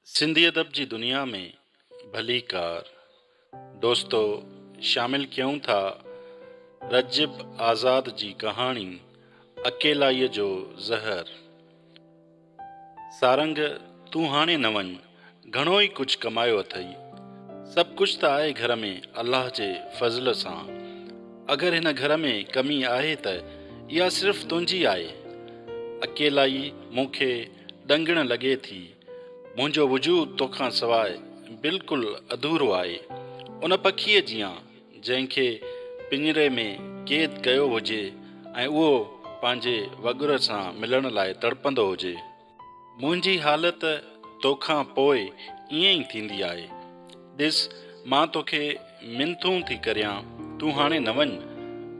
सिंधी अदब जी दुनिया में भली कार दोस्तों शामिल क्यों था रजिब आज़ाद जी कहानी अकेलाई जो ज़हर। सारंग तू हाणे न वञ, घणो ई कुछ कमायो अथई, सब कुछ त आहे घर में अल्लाह जे फज़ल सां। अगर हिन घर में कमी आहे त इहा सिर्फ़ तुंहिंजी आहे। अकेलाई मूंखे ॾंगण लॻे थी, मुंहिंजो वजूद तोखां सवाइ बिल्कुलु अधूरो आहे। उन पखीअ जीअं जंहिंखे पिंजरे में क़ैद कयो हुजे ऐं उहो पंहिंजे वॻुर सां मिलण लाइ तड़पंदो हुजे। मुंहिंजी हालति तोखां पोइ ईअं ई थींदी आहे। ॾिस, मां तोखे मिनथूं थी करियां, तूं हाणे न वञ।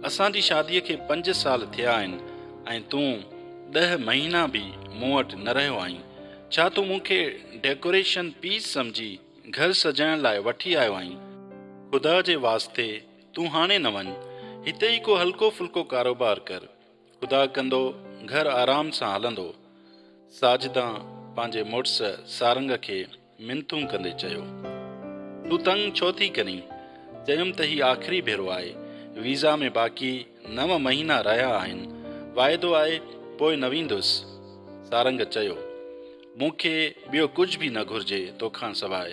असांजी शादीअ खे 5 साल थिया आहिनि ऐं तूं 10 महीना बि मूं वटि न रहियो आहीं। छा तूं मूंखे डेकोरेशन पीस सम्झी घर सजाइण लाइ वठी आयो आहीं? ख़ुदा जे वास्ते तूं हाणे न वञ, हिते ई को हल्को फुल्को कारोबार कर, ख़ुदा कंदो घर आराम सां हलंदो। साजिदा पंहिंजे मुड़ुस सारंग खे मिनथूं कंदे चयो। तूं तंग छो थी करीं? चयुमि त ही आख़िरी भेरो आहे। वीज़ा में बाक़ी 9 महीना रहिया आहिनि। वाइदो आहे पोइ न वेंदुसि। सारंग चयो, मूंखे ॿियो कुझु बि न घुर्जे तोखां सवाइ।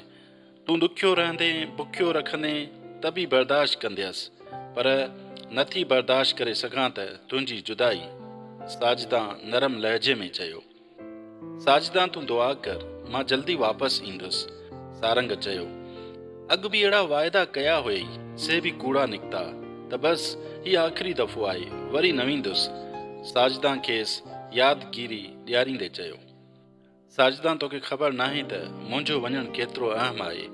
तूं ॾुखियो रहंदे, बुखियो रखंदे त बि बर्दाश्त कंदसि, पर नथी बर्दाश्त करे सघां त तुंहिंजी जुदाई। साजिदा नरम लहजे में चयो। साजिदा तूं दुआ कर, मां जल्दी वापसि ईंदुसि। सारंग चयो, अॻु बि अहिड़ा वाइदा कया हुई, से बि कूड़ा निकिता, त बसि ही आख़िरी दफ़ो आहे, वरी न वेंदुसि। साजिदा खेसि यादगिरी ॾियारींदे चयो। साजिदा तोखे ख़बर नाहे त मुंहिंजो वञणु केतिरो अहम आहे।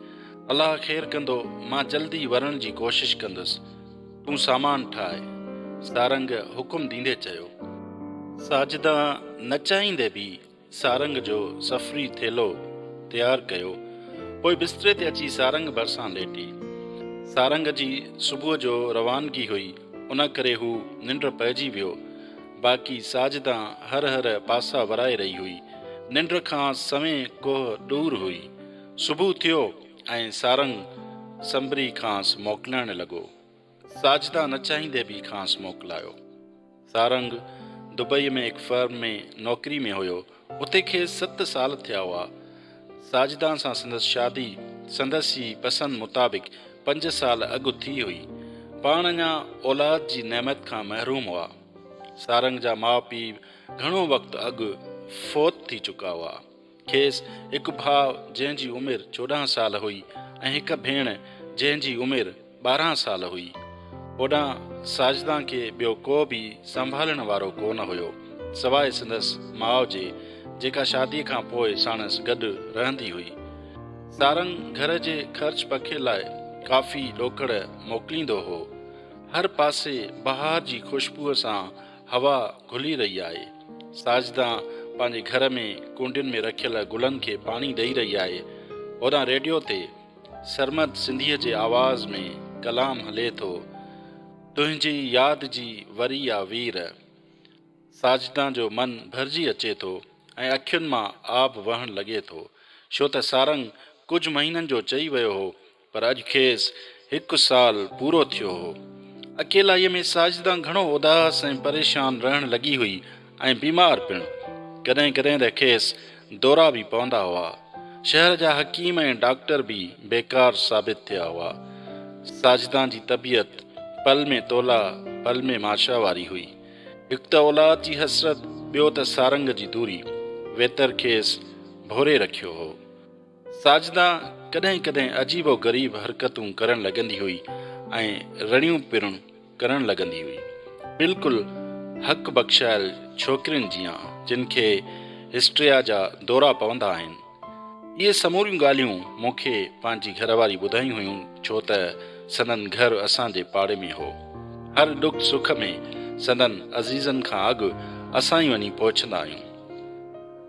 अलाह ख़ैर कंदो, मां जल्दी वरण जी कोशिशि कंदुसि। तूं सामान ठाहे। सारंग हुकुम ॾींदे चयो। साजिदा न चाहींदे बि सारंग जो सफ़री थेलो तयारु कयो, पोइ बिस्तरे ते अची सारंग भरिसां लेटी। सारंग जी सुबुह जो रवानगी हुई, उन करे हू निंड पइजी वियो। बाक़ी साजिदा हर पासा वराए रही हुई। निंड खां सवें कोह दूर हुई। सुबुह थियो ऐं सारंग संभरी खांसि मोकिलाइण लॻो। साजिदा न चाहींदे बि खांसि मोकिलायो। सारंग दुबई में हिकु फर्म में नौकरी में हुयो। उते खेसि 7 साल थिया हुआ। साजिदा सां संदसि शादी संदसि ई पसंदि मुताबिक़ 5 साल अॻु थी हुई। पाण अञा औलाद जी नेमत खां महरूम हुआ। सारंग जा माउ पीउ घणो वक़्तु अॻु फ़ौत थी चुका हुआ। खेसि हिकु भाउ जंहिंजी उमिरि 14 साल हुई ऐं हिकु भेण जंहिंजी उमिरि 12 साल हुई। ओॾां साजिदा खे ॿियो को बि संभालण वारो कोन हुयो, सवाइ संदसि माउ जे, जेका शादीअ खां पोइ साणसि गॾु रहंदी हुई। सारंग घर जे ख़र्च पखे लाइ काफ़ी ॾोकड़ मोकिलींदो हो। हर पासे बहार जी ख़ुशबूअ सां हवा घुली रही आहे। साजिदा पंहिंजे घर में कुंडियुनि में रखियल गुलनि खे पाणी ॾेई रही आहे। ओॾां रेडियो ते सरमद सिंधीअ जे आवाज़ में कलाम हले थो, तुंहिंजी यादि जी वरी या वीर। साजिदा जो मन भरिजी अचे थो ऐं अखियुनि मां आब वहण लॻे थो, छो त सारंग कुझु महीननि जो चई वियो हो, पर अॼु खेसि 1 साल पूरो थियो हो। अकेलाईअ में साजिदा घणो उदास ऐं परेशान रहण लॻी हुई ऐं बीमार पिणु। कॾहिं कॾहिं त खेसि दौरा बि पवंदा हुआ। शहर जा हकीम ऐं डॉक्टर बि बेकार साबित थिया हुआ। साजिदा जी तबियत पल में तोला पल में माशा वारी हुई। हिकु त औलाद जी हसरत, ॿियो त सारंग जी दूरी वेतर खेसि भोरे रखियो हो। साजिदा कॾहिं कॾहिं अजीबो ग़रीब हरकतूं करण लॻंदी हुई ऐं रड़ियूं पिणु करण लॻंदी हुई, बिल्कुलु हक़ बख़्शायल छोकिरियुनि जीअं, जिन खे हिस्ट्रिया जा दौरा पवंदा आहिनि। इहे समूरियूं ॻाल्हियूं मूंखे पंहिंजी घरवारी ॿुधायूं हुयूं, छो त संदन घर असांजे पाड़े में हो। हर ॾुख सुख में संदन अज़ीज़नि खां अॻु असां ई वञी पहुचंदा आहियूं।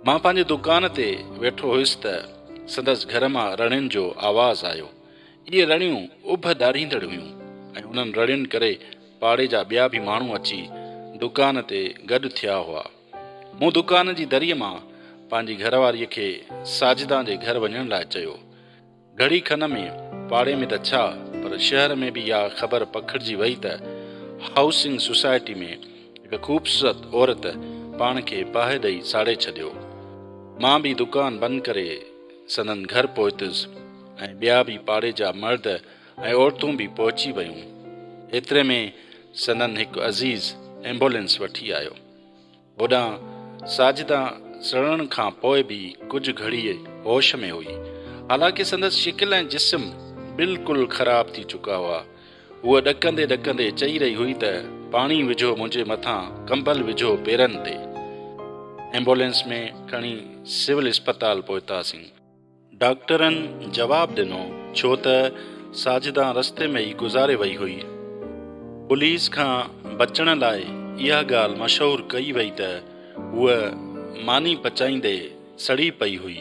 मां पंहिंजे दुकान ते वेठो हुयुसि त संदसि घर मां रड़ियुनि जो आवाज़ आयो। इहे रड़ियूं उभ ॾारींदड़ हुयूं ऐं उन्हनि रड़ियुनि करे पाड़े जा ॿिया बि माण्हू अची दुकान ते गॾु थिया हुआ। मूं दुकान जी दरीअ मां पंहिंजी घरवारीअ खे साजिदा जे घर वञण लाइ चयो। घड़ी खन में पाड़े में त छा, पर शहर में बि इहा ख़बर पखिड़िजी वई त हाउसिंग सोसाइटी में हिकु ख़ूबसूरत औरत पाण खे बाहि ॾेई साड़े छॾियो। मां बि दुकान बंदि करे संदन घर पहुतुसि ऐं ॿिया बि पाड़े जा मर्द ऐं औरतूं बि पहुची वयूं। एतिरे में संदन हिकु अज़ीज़ एम्बुलेंस वठी आयो। होॾां साजिदा सड़ण खां पोइ बि कुझु घड़ीअ होश में हुई। हालांकि संदसि शिकिल ऐं जिस्म बिल्कुलु ख़राब थी चुका हुआ। उहा ॾकंदे ॾकंदे चई रही हुई त पाणी विझो मुंहिंजे मथां, कंबल विझो पेरनि ते। एम्बुलेंस में खणी सिविल अस्पताल पहुतासीं। डॉक्टरनि जवाबु ॾिनो छो त साजिदा रस्ते में ई गुज़ारे वई हुई। पुलिस खां बचण लाइ इहा ॻाल्हि मशहूरु कई वई त उहा मानी पचाईंदे सड़ी पई हुई।